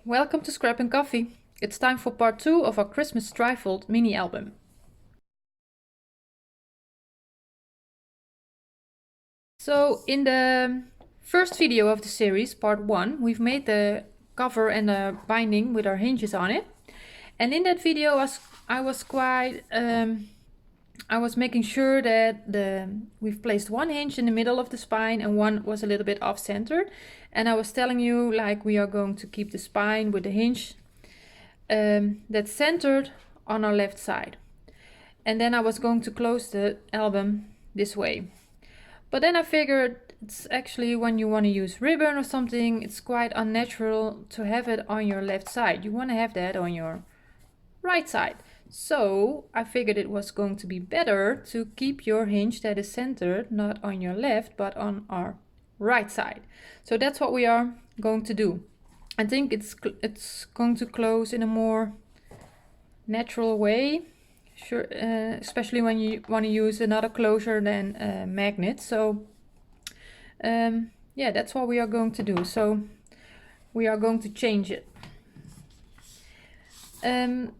Welcome to Scrap and Coffee. It's time for part 2 of our Christmas trifold mini album. So in the first video of the series, part 1, we've made the cover and the binding with our hinges on it. And in that video I was making sure that we've placed one hinge in the middle of the spine and one was a little bit off-centered. And I was telling you like we are going to keep the spine with the hinge that's centered on our left side. And then I was going to close the album this way. But then I figured it's actually when you want to use ribbon or something, it's quite unnatural to have it on your left side. You want to have that on your right side. So I figured it was going to be better to keep your hinge that is centered not on your left but on our right side. So that's what we are going to do. I think it's going to close in a more natural way, sure, especially when you want to use another closure than a magnet. So yeah, that's what we are going to do. So we are going to change it. In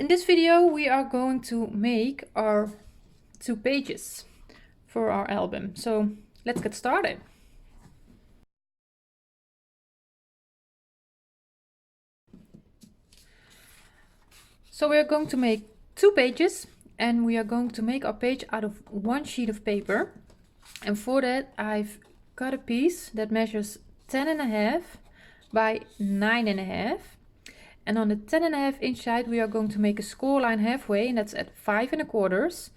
this video we are going to make our 2 pages for our album. So let's get started. So we are going to make 2 pages and we are going to make our page out of 1 sheet of paper. And for that I've cut a piece that measures 10.5 by 9.5. And on the 10.5 inch side we are going to make a score line halfway, and that's at 5.25.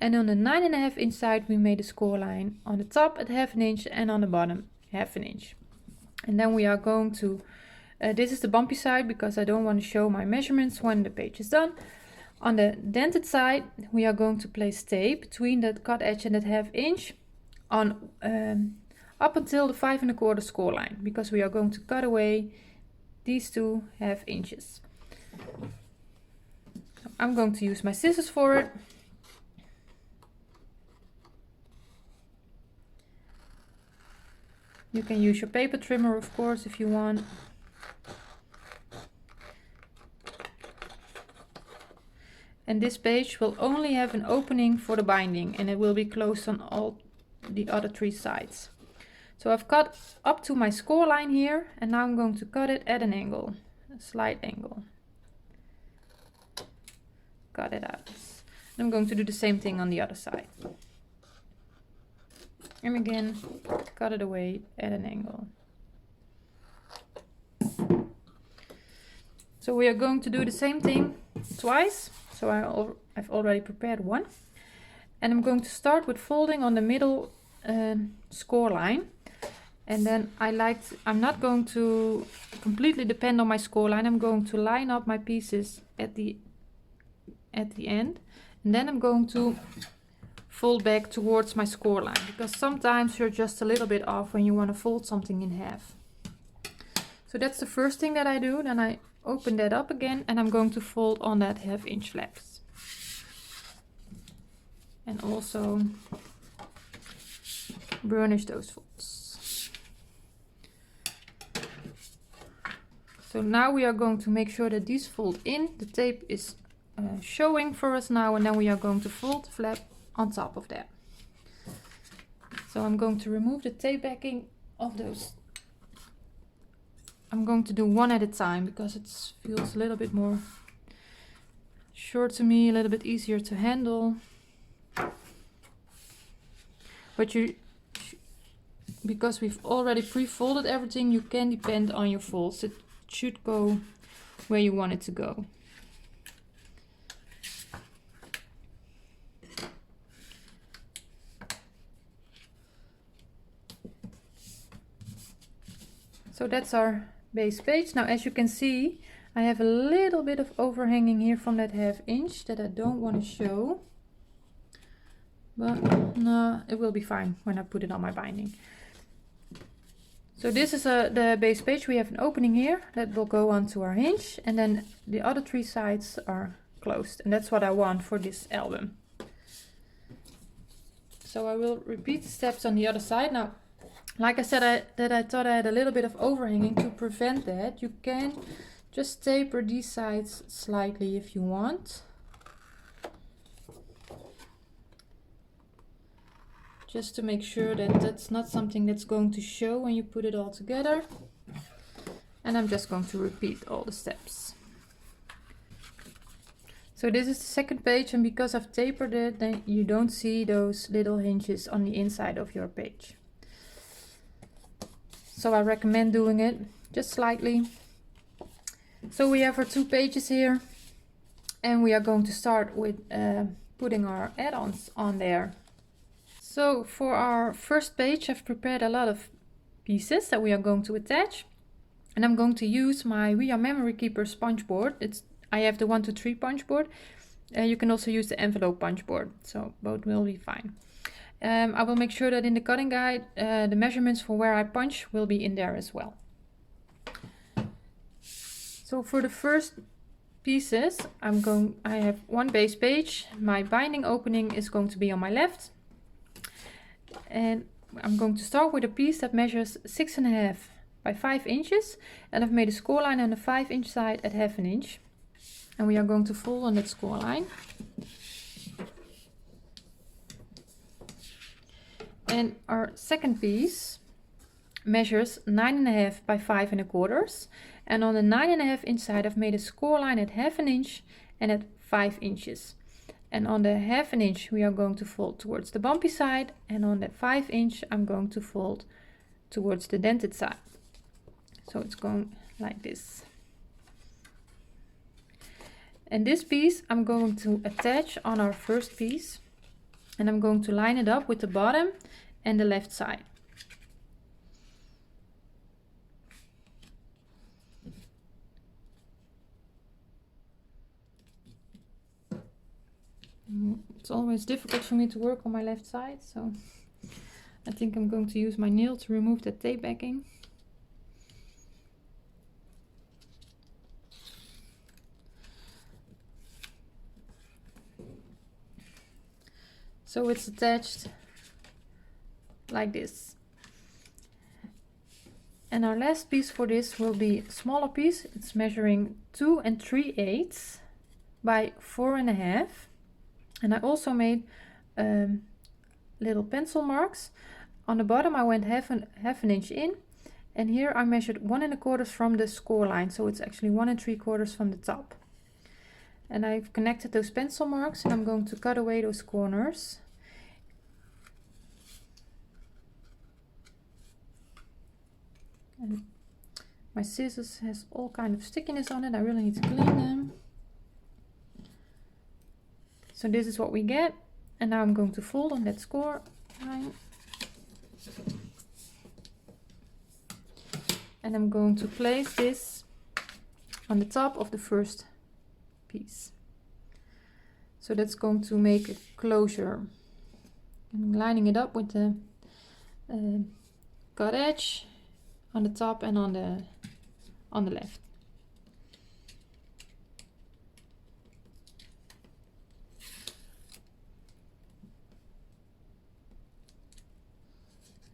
And on the 9.5 inch side we made a score line on the top at 1/2 inch and on the bottom 1/2 inch. And then we are going to, this is the bumpy side because I don't want to show my measurements when the page is done. On the dented side we are going to place tape between that cut edge and that 1/2 inch on up until the 5.25 score line, because we are going to cut away these 2 1/2 inches. I'm going to use my scissors for it. You can use your paper trimmer, of course, if you want. And this page will only have an opening for the binding, and it will be closed on all the other 3 sides. So I've cut up to my score line here, and now I'm going to cut it at an angle, a slight angle. Cut it out. I'm going to do the same thing on the other side. And again, cut it away at an angle. So we are going to do the same thing twice. So I've already prepared one. And I'm going to start with folding on the middle score line. And then I'm not going to completely depend on my score line. I'm going to line up my pieces at the end. And then I'm going to fold back towards my score line, because sometimes you're just a little bit off when you want to fold something in half. So that's the first thing that I do. Then I open that up again and I'm going to fold on that 1/2 inch flaps. And also burnish those folds. So now we are going to make sure that these fold in. The tape is showing for us now, and then we are going to fold the flap on top of that. So I'm going to remove the tape backing of those. I'm going to do one at a time because it feels a little bit more short to me, a little bit easier to handle. But because we've already pre-folded everything, you can depend on your folds. It should go where you want it to go. So that's our base page. Now, as you can see, I have a little bit of overhanging here from that 1/2 inch that I don't want to show. But no, it will be fine when I put it on my binding. So this is the base page. We have an opening here that will go onto our hinge, and then the other 3 sides are closed. And that's what I want for this album. So I will repeat the steps on the other side. Now, Like I said, I thought I had a little bit of overhanging. To prevent that, you can just taper these sides slightly if you want. Just to make sure that that's not something that's going to show when you put it all together. And I'm just going to repeat all the steps. So this is the second page, and because I've tapered it, then you don't see those little hinges on the inside of your page. So I recommend doing it just slightly. So we have our 2 pages here, and we are going to start with putting our add-ons on there. So for our first page, I've prepared a lot of pieces that we are going to attach, and I'm going to use my We Are Memory Keeper sponge board. I have the 1-2-3 punch board. You can also use the envelope punch board, so both will be fine. I will make sure that in the cutting guide, the measurements for where I punch will be in there as well. So for the first pieces, I have one base page. My binding opening is going to be on my left. And I'm going to start with a piece that measures 6.5 by 5 inches. And I've made a score line on the 5-inch side at 1/2 inch. And we are going to fold on that score line. And our second piece measures 9.5 by 5.25. And on the 9.5-inch side, I've made a score line at 1/2 inch and at 5 inches. And on the 1/2 inch, we are going to fold towards the bumpy side. And on the 5-inch, I'm going to fold towards the dented side. So it's going like this. And this piece I'm going to attach on our first piece. And I'm going to line it up with the bottom and the left side. It's always difficult for me to work on my left side, so I think I'm going to use my nail to remove the tape backing. So it's attached like this. And our last piece for this will be a smaller piece. It's measuring 2 3/8 by 4.5. And I also made little pencil marks. On the bottom I went half an inch in, and here I measured 1.25 from the score line, so it's actually 1 3/4 from the top. And I've connected those pencil marks, and I'm going to cut away those corners. And my scissors has all kind of stickiness on it. I really need to clean them. So this is what we get, and now I'm going to fold on that score line. And I'm going to place this on the top of the first piece. So that's going to make a closure. I'm lining it up with the cut edge on the top and on the left.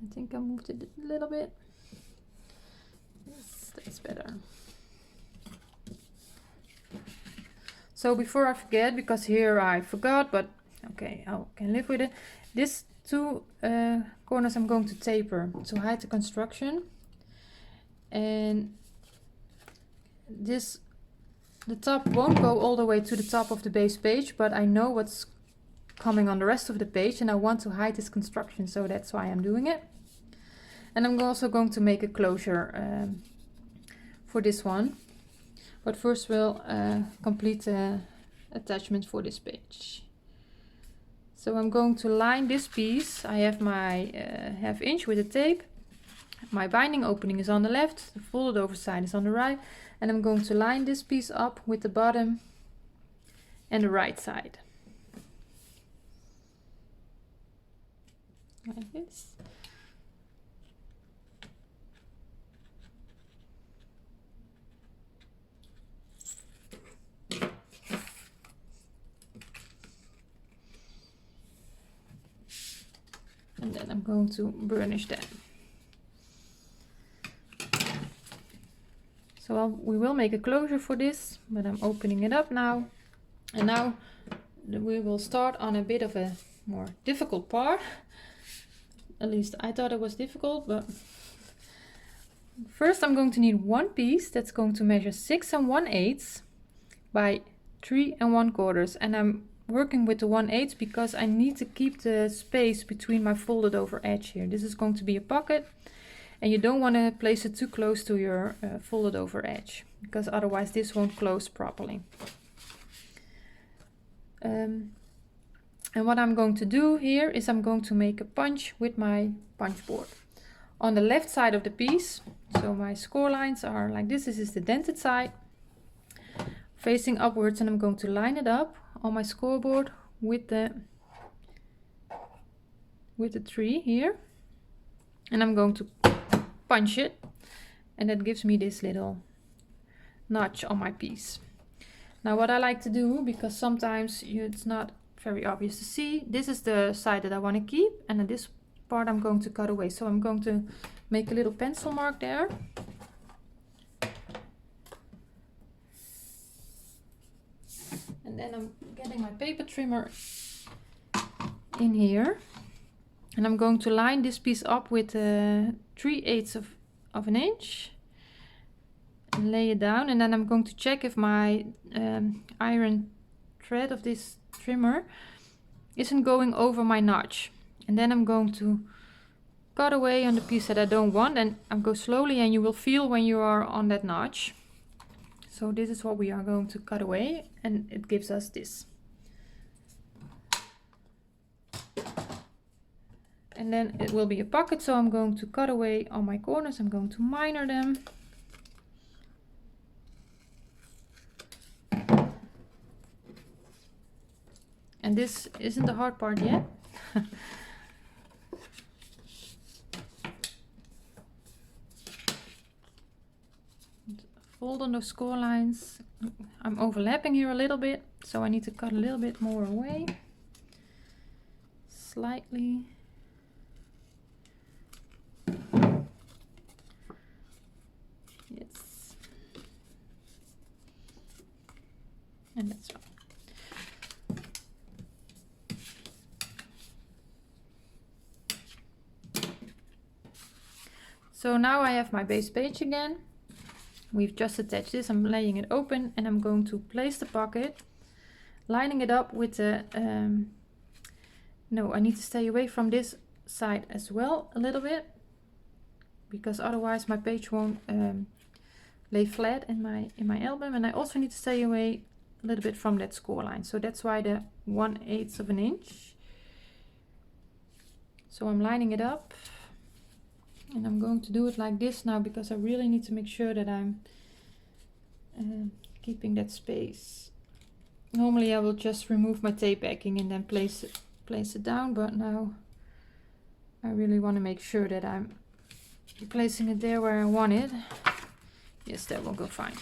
I think I moved it a little bit. Yes, that's better. So before I forget, because here I forgot, but okay, I can live with it. These 2 corners I'm going to taper to hide the construction. And the top won't go all the way to the top of the base page, but I know what's coming on the rest of the page, and I want to hide this construction, so that's why I'm doing it. And I'm also going to make a closure for this one, but first we'll complete the attachment for this page. So I'm going to line this piece. I have my 1/2 inch with the tape. My binding opening is on the left, the folded over side is on the right, and I'm going to line this piece up with the bottom and the right side. Like this. And then I'm going to burnish that. So we will make a closure for this, but I'm opening it up now. And now we will start on a bit of a more difficult part. At least I thought it was difficult, but first I'm going to need one piece that's going to measure 6 1/8 by 3 1/4. And I'm working with the 1/8 because I need to keep the space between my folded over edge here. This is going to be a pocket, and you don't want to place it too close to your folded over edge, because otherwise this won't close properly. And what I'm going to do here is I'm going to make a punch with my punch board. On the left side of the piece, so my score lines are like this is the dented side, facing upwards, and I'm going to line it up on my scoreboard with the 3 here. And I'm going to punch it, and that gives me this little notch on my piece. Now what I like to do, because sometimes it's not very obvious to see, this is the side that I want to keep, and then this part I'm going to cut away. So I'm going to make a little pencil mark there. And then I'm getting my paper trimmer in here, and I'm going to line this piece up with 3/8 of an inch and lay it down. And then I'm going to check if my iron thread of this trimmer isn't going over my notch. And then I'm going to cut away on the piece that I don't want, and I'll go slowly, and you will feel when you are on that notch. So this is what we are going to cut away, and it gives us this. And then it will be a pocket, so I'm going to cut away on my corners. I'm going to minor them. And this isn't the hard part yet. Fold on those score lines. I'm overlapping here a little bit, so I need to cut a little bit more away. Slightly. Yes. And that's right. So now I have my base page again. We've just attached this. I'm laying it open, and I'm going to place the pocket, lining it up with the no, I need to stay away from this side as well a little bit, because otherwise my page won't lay flat in my album. And I also need to stay away a little bit from that score line, so that's why the 1/8 of an inch. So I'm lining it up, and I'm going to do it like this now, because I really need to make sure that I'm keeping that space. Normally I will just remove my tape backing and then place it down, but now I really want to make sure that I'm placing it there where I want it. Yes, that will go fine.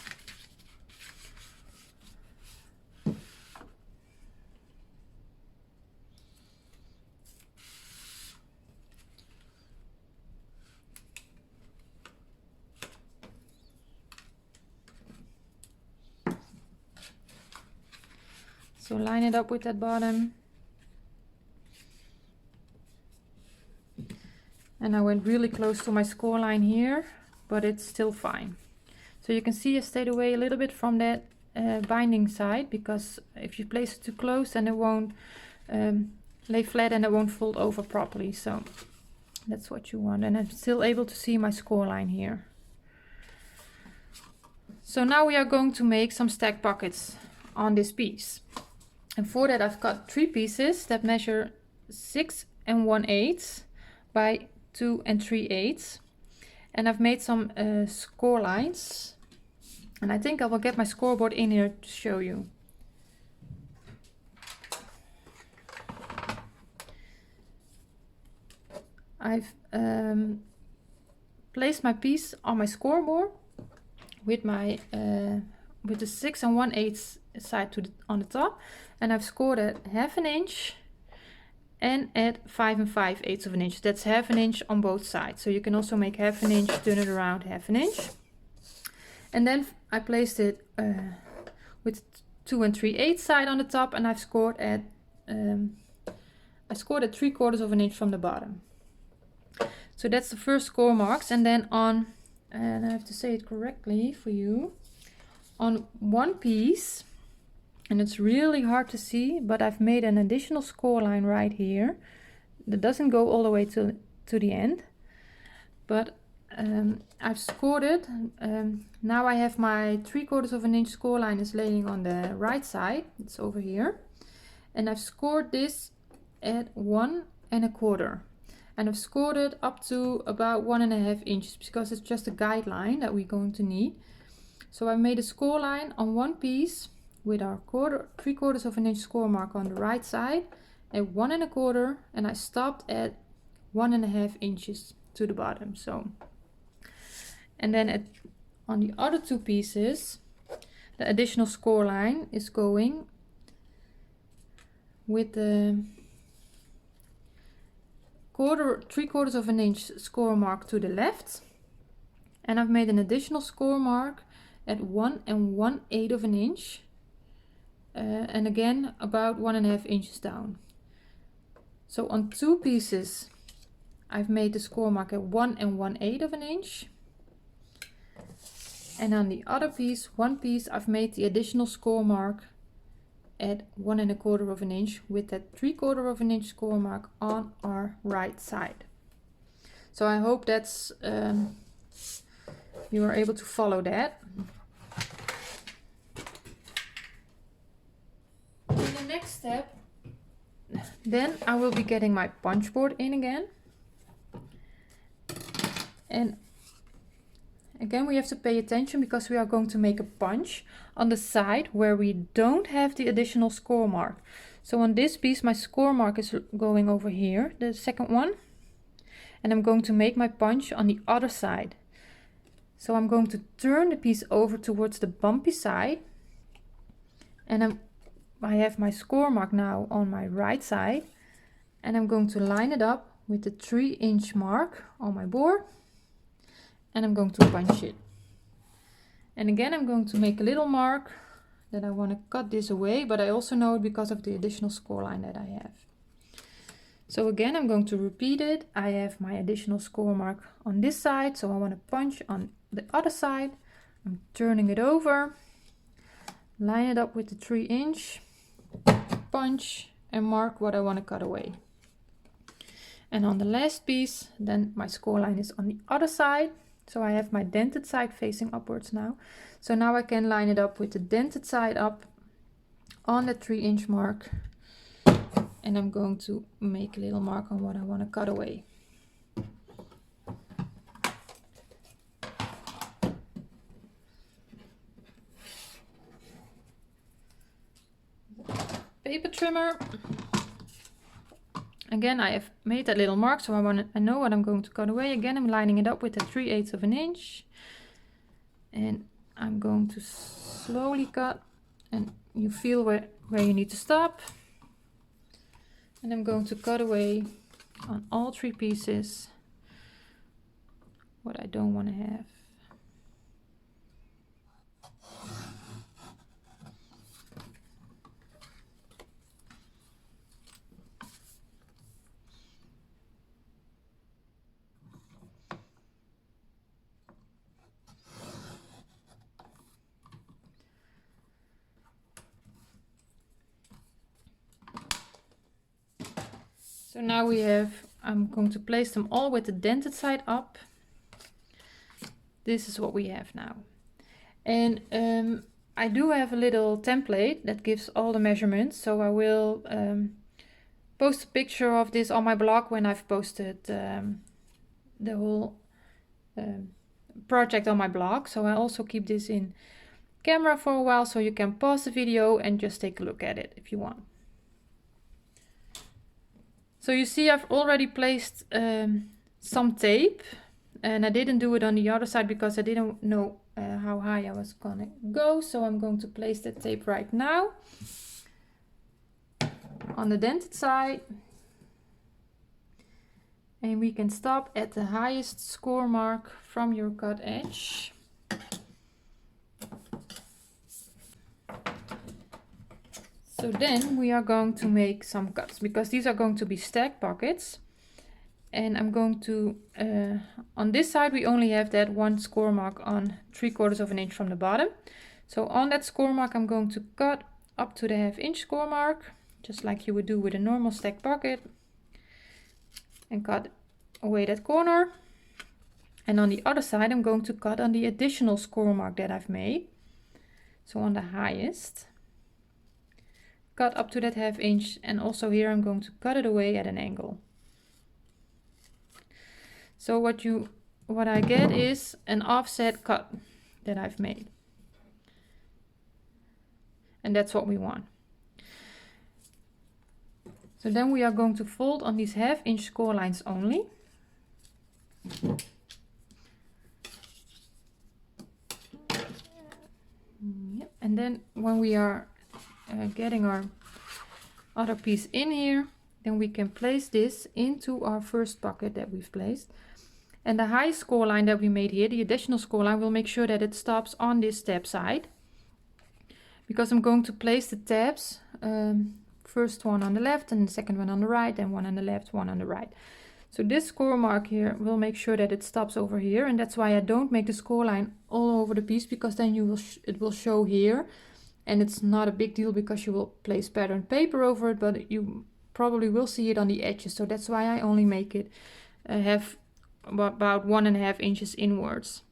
So line it up with that bottom. And I went really close to my score line here, but it's still fine. So you can see I stayed away a little bit from that binding side, because if you place it too close, then it won't lay flat and it won't fold over properly. So that's what you want. And I'm still able to see my score line here. So now we are going to make some stack pockets on this piece. And for that I've cut 3 pieces that measure 6 1/8 by 2 3/8. And I've made some score lines. And I think I will get my scoreboard in here to show you. I've placed my piece on my scoreboard with my with the 6 1/8 side on the top, and I've scored at 1/2 inch and at 5 5/8 of an inch. That's 1/2 inch on both sides. So you can also make 1/2 inch, turn it around 1/2 inch. And then I placed it with 2 3/8 side on the top, and I've scored at I scored at 3/4 of an inch from the bottom. So that's the first score marks. And then on, and I have to say it correctly for you, on one piece, and it's really hard to see, but I've made an additional score line right here that doesn't go all the way to the end, but I've scored it. Now I have my 3/4 of an inch score line is laying on the right side. It's over here, and I've scored this at 1 1/4, and I've scored it up to about 1.5 inches because it's just a guideline that we're going to need. So I made a score line on one piece with our 3/4 of an inch score mark on the right side at 1 1/4, and I stopped at 1.5 inches to the bottom. So, and then on the other two pieces, the additional score line is going with the 3/4 of an inch score mark to the left, and I've made an additional score mark at 1 1/8 of an inch, and again about 1.5 inches down. So on two pieces I've made the score mark at 1 1/8 of an inch, and on the other piece, one piece, I've made the additional score mark at 1 1/4 of an inch with that 3/4 of an inch score mark on our right side. So I hope that's you are able to follow that. In the next step, then I will be getting my punch board in again, and again we have to pay attention because we are going to make a punch on the side where we don't have the additional score mark. So on this piece my score mark is going over here, the second one, and I'm going to make my punch on the other side. So I'm going to turn the piece over towards the bumpy side, and I have my score mark now on my right side, and I'm going to line it up with the 3-inch mark on my board, and I'm going to punch it. And again I'm going to make a little mark that I want to cut this away, but I also know it because of the additional score line that I have. So again I'm going to repeat it. I have my additional score mark on this side, so I want to punch on the other side. I'm turning it over, line it up with the 3-inch, punch, and mark what I want to cut away. And on the last piece, then my score line is on the other side. So I have my dented side facing upwards now. So now I can line it up with the dented side up on the 3-inch mark. And I'm going to make a little mark on what I want to cut away. Paper trimmer. Again, I have made that little mark, so I know what I'm going to cut away. Again, I'm lining it up with the 3/8 of an inch, and I'm going to slowly cut, and you feel where you need to stop. And I'm going to cut away on all 3 pieces what I don't want to have. So now we have, I'm going to place them all with the dented side up. This is what we have now. And I do have a little template that gives all the measurements. So I will post a picture of this on my blog when I've posted the whole project on my blog. So I also keep this in camera for a while, so you can pause the video and just take a look at it if you want. So you see I've already placed some tape, and I didn't do it on the other side because I didn't know how high I was gonna go. So I'm going to place that tape right now on the dented side, and we can stop at the highest score mark from your cut edge. So then we are going to make some cuts, because these are going to be stack pockets. And I'm going to, on this side we only have that one score mark on 3/4 of an inch from the bottom. So on that score mark I'm going to cut up to the 1/2 inch score mark, just like you would do with a normal stack pocket, and cut away that corner. And on the other side I'm going to cut on the additional score mark that I've made. So on the highest, cut up to that 1/2 inch, and also here I'm going to cut it away at an angle. So what I get is an offset cut that I've made. And that's what we want. So then we are going to fold on these 1/2 inch score lines only. Yep. And then when we are getting our other piece in here, then we can place this into our first pocket that we've placed. And the high score line that we made here, the additional score line, we'll make sure that it stops on this tab side, because I'm going to place the tabs, first one on the left and the second one on the right, and one on the left, one on the right. So this score mark here will make sure that it stops over here, and that's why I don't make the score line all over the piece, because then it will show here, and it's not a big deal because you will place patterned paper over it, but you probably will see it on the edges. So that's why I only make it have about 1.5 inches inwards.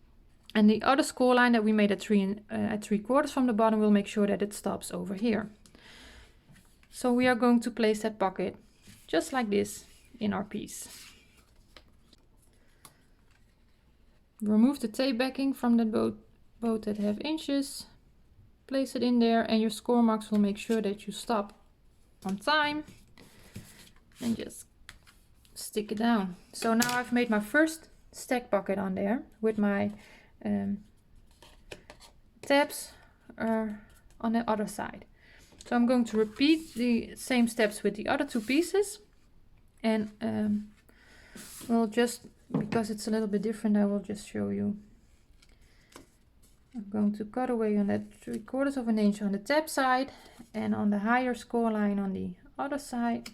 And the other score line that we made at 3/4 from the bottom will make sure that it stops over here. So we are going to place that pocket just like this in our piece. Remove the tape backing from the both at 1/2 inches. Place it in there, and your score marks will make sure that you stop on time. And just stick it down. So now I've made my first stack pocket on there with my tabs on the other side. So I'm going to repeat the same steps with the other two pieces, and we'll just, because it's a little bit different, I will just show you. I'm going to cut away on that 3/4 of an inch on the tab side, and on the higher score line on the other side.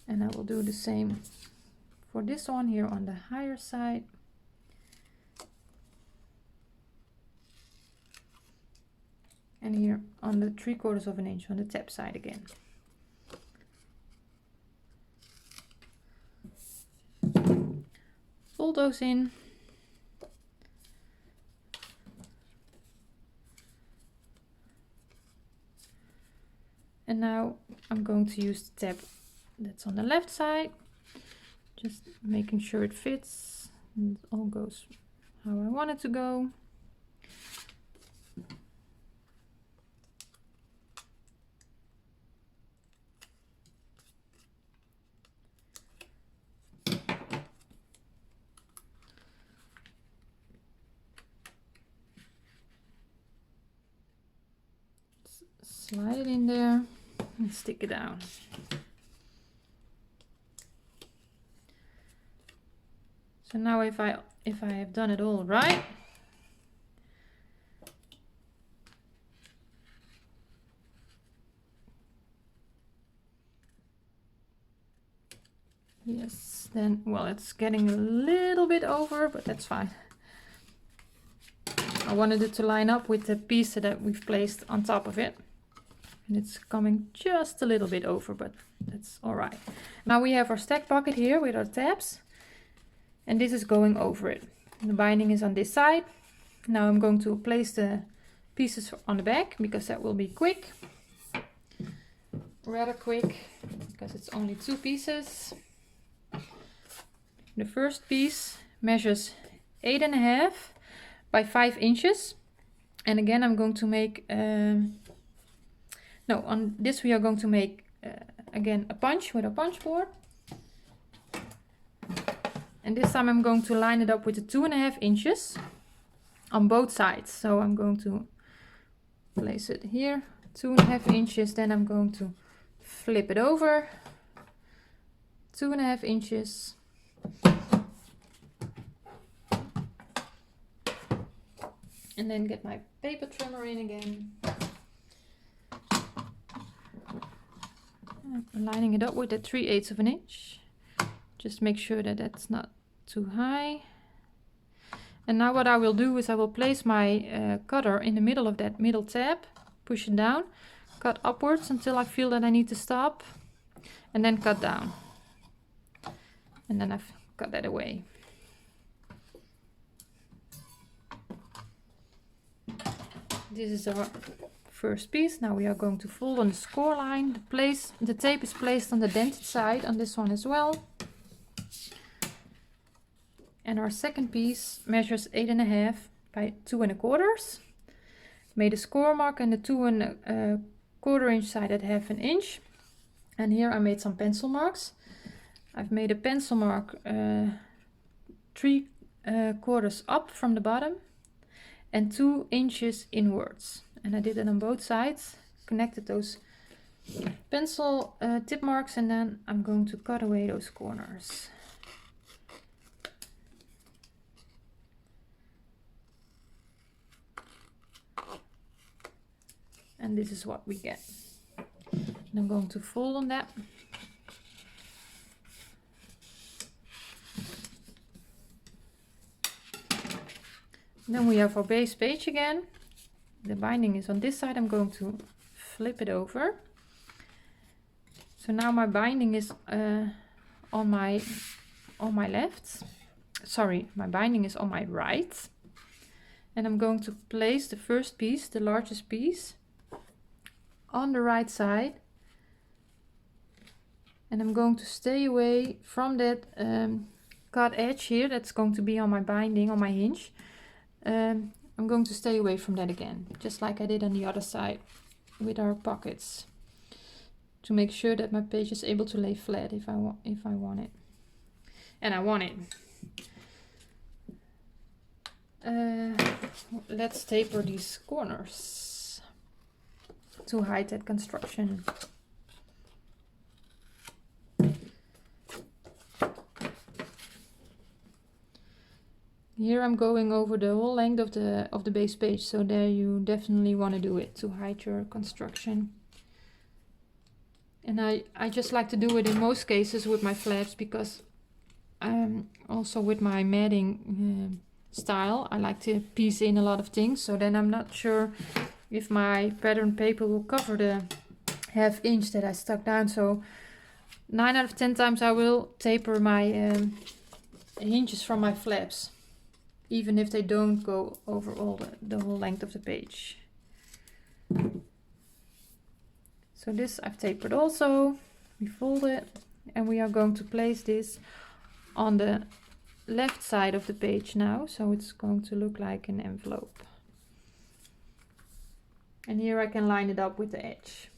And I will do the same for this one here on the higher side. And here on the 3/4 of an inch on the tab side again. Fold those in. And now I'm going to use the tab that's on the left side, just making sure it fits and it all goes how I want it to go. Slide it in there and stick it down. So now if I have done it all right, yes, then, well, it's getting a little bit over, but that's fine. I wanted it to line up with the piece that we've placed on top of it. And it's coming just a little bit over, but that's all right. Now we have our stack pocket here with our tabs, and this is going over it. The binding is on this side. Now I'm going to place the pieces on the back, because that will be quick, rather quick, because it's only 2 pieces. The first piece measures 8.5 by 5 inches, and again I'm going to make no, on this we are going to make again a punch with a punch board, and this time I'm going to line it up with the 2.5 inches on both sides. So I'm going to place it here, 2.5 inches, then I'm going to flip it over, 2.5 inches, and then get my paper trimmer in again. I'm lining it up with the 3/8 of an inch. Just make sure that that's not too high. And now what I will do is I will place my cutter in the middle of that middle tab, push it down, cut upwards until I feel that I need to stop, and then cut down. And then I've cut that away. This is our first piece. Now we are going to fold on the score line. The tape is placed on the dented side on this one as well. And our second piece measures 8.5 by 2.25. Made a score mark and the 2.25 inch side at 1/2 inch. And here I made some pencil marks. I've made a pencil mark 3/4 up from the bottom and 2 inches inwards. And I did it on both sides, connected those pencil tip marks, and then I'm going to cut away those corners. And this is what we get. And I'm going to fold on that. Then we have our base page again. The binding is on this side. I'm going to flip it over. So now my binding is on my left. Sorry, my binding is on my right. And I'm going to place the first piece, the largest piece, on the right side. And I'm going to stay away from that cut edge here. That's going to be on my binding, on my hinge. I'm going to stay away from that again, just like I did on the other side with our pockets, to make sure that my page is able to lay flat if I want it. And I want it. Let's taper these corners to hide that construction. Here I'm going over the whole length of the base page, so there you definitely want to do it to hide your construction. And I just like to do it in most cases with my flaps, because also with my matting style, I like to piece in a lot of things, so then I'm not sure if my pattern paper will cover the 1/2 inch that I stuck down. So 9 out of 10 times I will taper my hinges from my flaps, even if they don't go over the whole length of the page. So this I've tapered also. We fold it, and we are going to place this on the left side of the page now, so it's going to look like an envelope. And here I can line it up with the edge.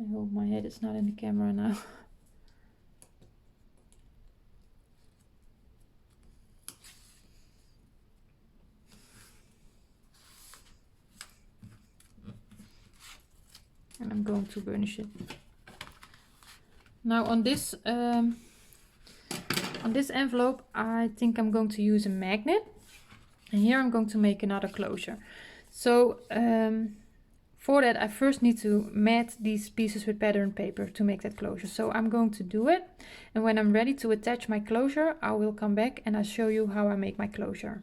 I hope my head is not in the camera now. And I'm going to burnish it. Now on this envelope, I think I'm going to use a magnet. And here I'm going to make another closure. So for that, I first need to mat these pieces with pattern paper to make that closure. So I'm going to do it. And when I'm ready to attach my closure, I will come back and I'll show you how I make my closure.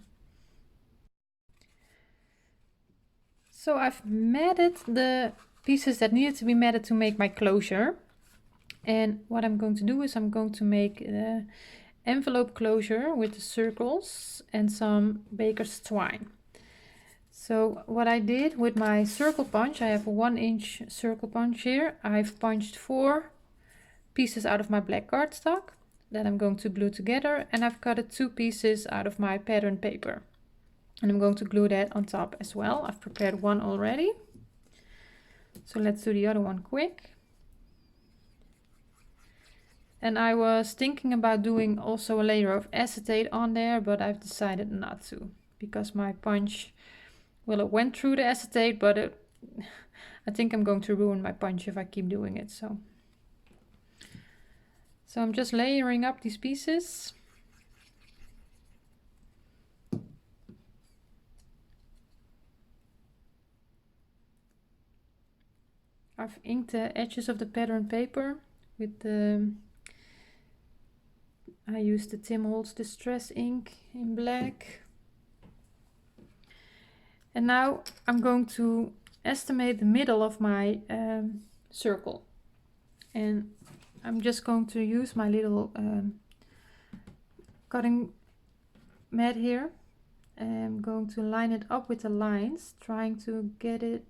So I've matted the pieces that needed to be matted to make my closure. And what I'm going to do is I'm going to make the envelope closure with the circles and some baker's twine. So what I did with my circle punch, I have a 1 inch circle punch here. I've punched 4 pieces out of my black cardstock that I'm going to glue together, and I've cut 2 pieces out of my pattern paper. And I'm going to glue that on top as well. I've prepared one already. So let's do the other one quick. And I was thinking about doing also a layer of acetate on there, but I've decided not to, because my punch, well, it went through the acetate, but I think I'm going to ruin my punch if I keep doing it. So I'm just layering up these pieces. I've inked the edges of the pattern paper with the, I used the Tim Holtz Distress ink in black. And now I'm going to estimate the middle of my circle. And I'm just going to use my little cutting mat here. I'm going to line it up with the lines, trying to get it.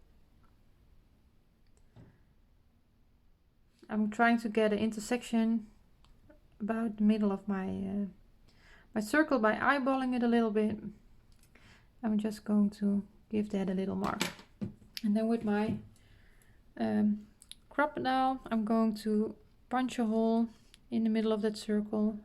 I'm trying to get an intersection about the middle of my my circle by eyeballing it a little bit. I'm just going to give that a little mark. And then with my crocodile, I'm going to punch a hole in the middle of that circle.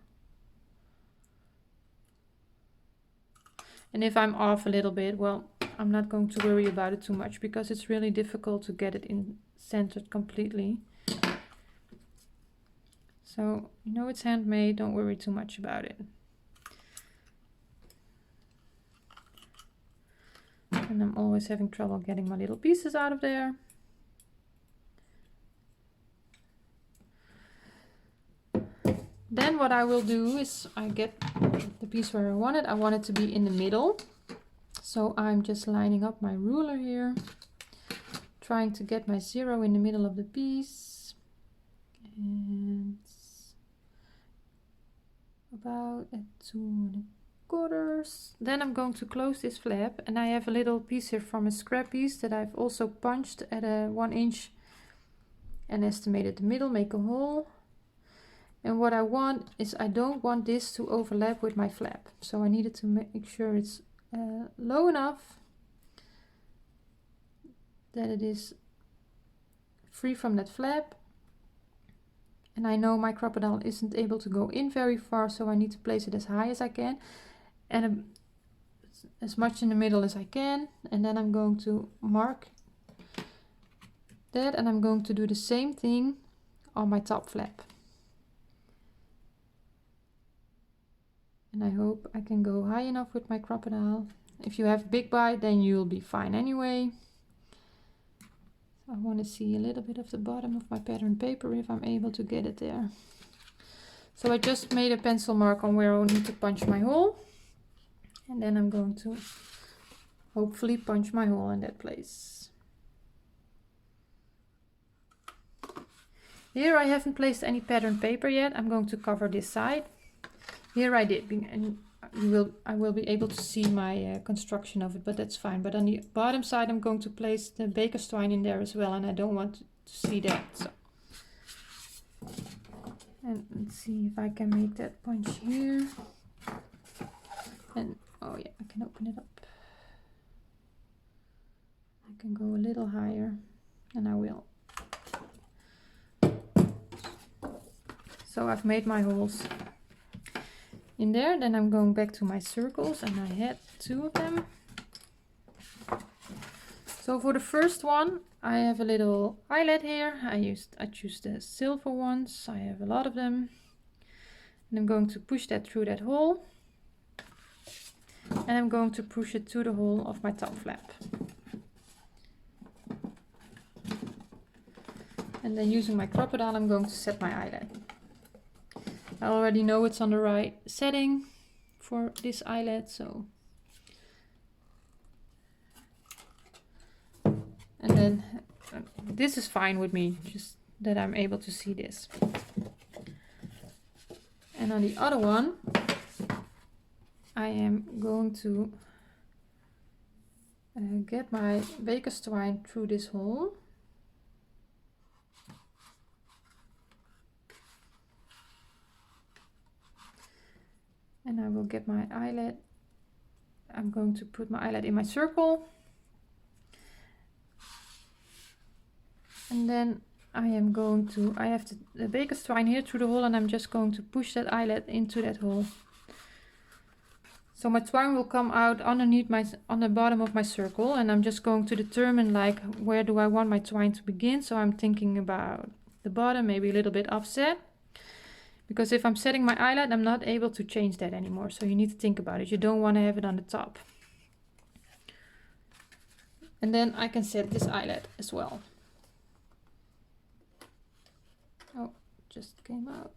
And if I'm off a little bit, well, I'm not going to worry about it too much, because it's really difficult to get it in centered completely. So, you know, it's handmade, don't worry too much about it. And I'm always having trouble getting my little pieces out of there. Then what I will do is I get the piece where I want it. I want it to be in the middle. So I'm just lining up my ruler here, trying to get my 0 in the middle of the piece. And about at 2¼ Then I'm going to close this flap, and I have a little piece here from a scrap piece that I've also punched at a 1 inch and estimated the middle, make a hole. And what I want is, I don't want this to overlap with my flap, so I needed to make sure it's low enough that it is free from that flap. And I know my crocodile isn't able to go in very far, so I need to place it as high as I can and as much in the middle as I can. And then I'm going to mark that, and I'm going to do the same thing on my top flap. And I hope I can go high enough with my crocodile. If you have a big bite, then you'll be fine anyway. I want to see a little bit of the bottom of my pattern paper if I'm able to get it there. So I just made a pencil mark on where I need to punch my hole. And then I'm going to hopefully punch my hole in that place. Here I haven't placed any pattern paper yet. I'm going to cover this side. Here I did, and I will be able to see my construction of it, but that's fine. But on the bottom side I'm going to place the baker's twine in there as well, and I don't want to see that. So. And let's see if I can make that punch here. And oh yeah, I can open it up. I can go a little higher, and I will. So I've made my holes in there. Then I'm going back to my circles, and I had 2 of them. So for the first one, I have a little eyelet here. I choose the silver ones. I have a lot of them. And I'm going to push that through that hole. And I'm going to push it to the hole of my top flap. And then using my crocodile, I'm going to set my eyelet. I already know it's on the right setting for this eyelet, so. And then this is fine with me, just that I'm able to see this. And on the other one, I am going to get my baker's twine through this hole. And I will get my eyelet. I'm going to put my eyelet in my circle. And then I am going to, I have the baker's twine here through the hole, and I'm just going to push that eyelet into that hole. So my twine will come out underneath on the bottom of my circle, and I'm just going to determine like where do I want my twine to begin. So I'm thinking about the bottom, maybe a little bit offset. Because if I'm setting my eyelet, I'm not able to change that anymore. So you need to think about it. You don't want to have it on the top. And then I can set this eyelet as well. just came out.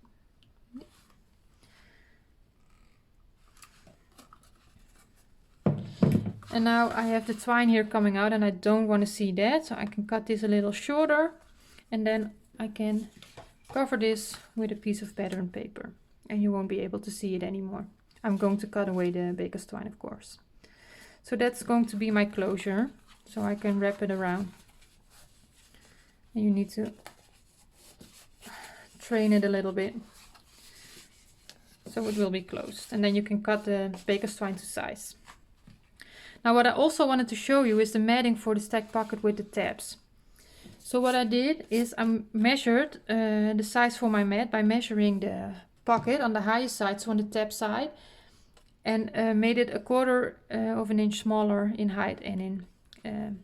And now I have the twine here coming out and I don't want to see that, so I can cut this a little shorter and then I can cover this with a piece of pattern paper and you won't be able to see it anymore. I'm going to cut away the baker's twine, of course. So that's going to be my closure, so I can wrap it around. And you need to train it a little bit so it will be closed, and then you can cut the baker's twine to size. Now what I also wanted to show you is the matting for the stack pocket with the tabs. So what I did is I measured the size for my mat by measuring the pocket on the highest side, so on the tab side, and made it 1/4 of an inch smaller in height and in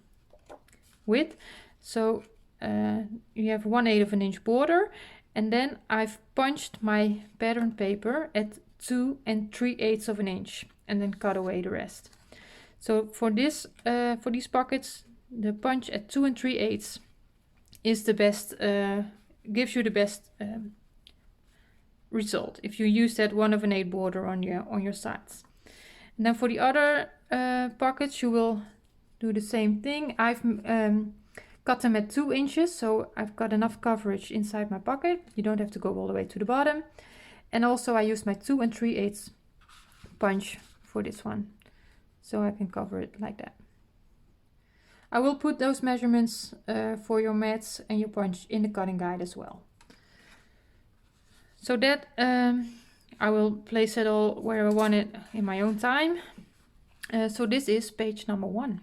width. So you have 1/8 of an inch border, and then I've punched my pattern paper at 2 3/8 of an inch and then cut away the rest. So for this, for these pockets, the punch at 2 3/8 is the best, gives you the best result if you use that 1/8 border on your sides. And then for the other pockets, you will do the same thing. I've cut them at 2 inches, so I've got enough coverage inside my pocket. You don't have to go all the way to the bottom. And also I used my 2 3/8 punch for this one, so I can cover it like that. I will put those measurements for your mats and your punch in the cutting guide as well. So that I will place it all where I want it in my own time. So this is page number 1.